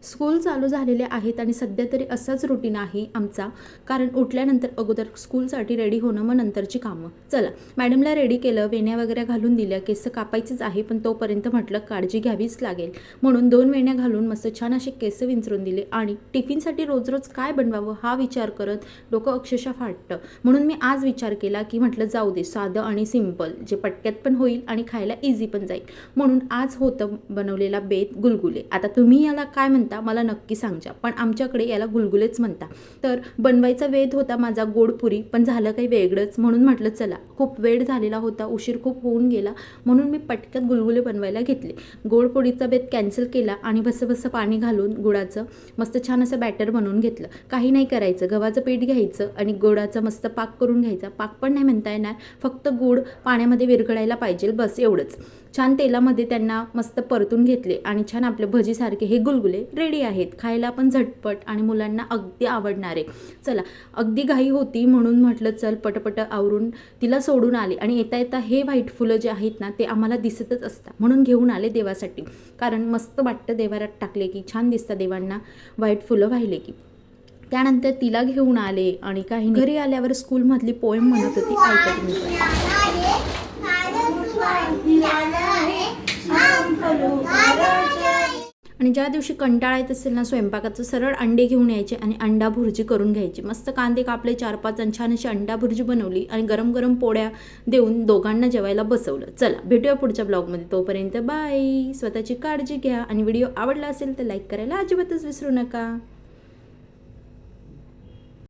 School चालू झालेले आहेत आणि सध्या तरी असाच रुटीन आहे आमचा, कारण उठल्यानंतर अगोदर स्कूलसाठी रेडी होणं, मग नंतरची कामं. चला, मॅडमला रेडी केलं, वेण्या वगैरे घालून दिल्या, केस कापायचीच आहे पण तोपर्यंत म्हटलं काळजी घ्यावीच लागेल म्हणून 2 वेण्या घालून मस्त छान असे केस विंचरून दिले आणि टिफिनसाठी रोज रोज काय बनवावं हा विचार करत डोकं अक्षरशः फाटतं. म्हणून मी आज विचार केला की म्हटलं जाऊ दे, साधं आणि सिम्पल, जे पटक्यात पण होईल आणि खायला इझी पण जाईल. म्हणून आज होतं बनवलेला बेत गुलगुले. आता तुम्ही याला काय म्हणता मला नक्की सांगा, पण आमच्याकडे याला गुलगुलेच म्हणता. तर बनवायचा वेध होता माझा गोडपुरी, पण झालं काही वेगळंच. म्हणून म्हटलं चला, खूप वेळ झालेला होता, उशीर खूप होऊन गेला, म्हणून मी पटक्यात गुलगुले बनवायला घेतले. गोडपोळीचा बेत कॅन्सल केला आणि बसं पाणी घालून गुळाचं मस्त छान असं बॅटर बनवून घेतलं. काही नाही करायचं, गव्हाचं पीठ घ्यायचं आणि गुळाचा मस्त पाक करून घ्यायचा. पाक पण नाही म्हणता येणार, फक्त गुळ पाण्यामध्ये विरघळायला पाहिजे, बस एवढंच. छान तेलामध्ये त्यांना मस्त परतून घेतले आणि छान आपल्या भजीसारखे हे गुलगुले रेडी आहेत. खायला पण झटपट आणि मुलांना अगदी आवडणारे. चला, अगदी घाई होती म्हणून म्हटलं चल पटपट आवरून तिला सोडून आले आणि येता येता हे व्हाईट फुलं जे आहेत ना ते आम्हाला दिसतच असतात, म्हणून घेऊन आले देवासाठी. कारण मस्त वाटतं देवाऱ्यात टाकले की छान दिसतं देवांना व्हाईट फुलं वाहिले की. त्यानंतर तिला घेऊन आले आणि काही घरी आल्यावर स्कूलमधली पोएम म्हणत होती, ऐकत मी. आणि ज्या दिवशी कंटाळा येत असेल ना स्वयंपाकाचं, सरळ अंडे घेऊन यायचे आणि अंडा भुर्जी करून घ्यायची. मस्त कांदे कापले 4-5 आणि छान अशी अंडा भुर्जी बनवली आणि गरम गरम पोळ्या देऊन दोघांना जेवायला बसवलं. चला, भेटूया पुढच्या ब्लॉगमध्ये. तोपर्यंत बाय. स्वतःची काळजी घ्या आणि व्हिडिओ आवडला असेल तर लाईक करायला अजिबातच विसरू नका.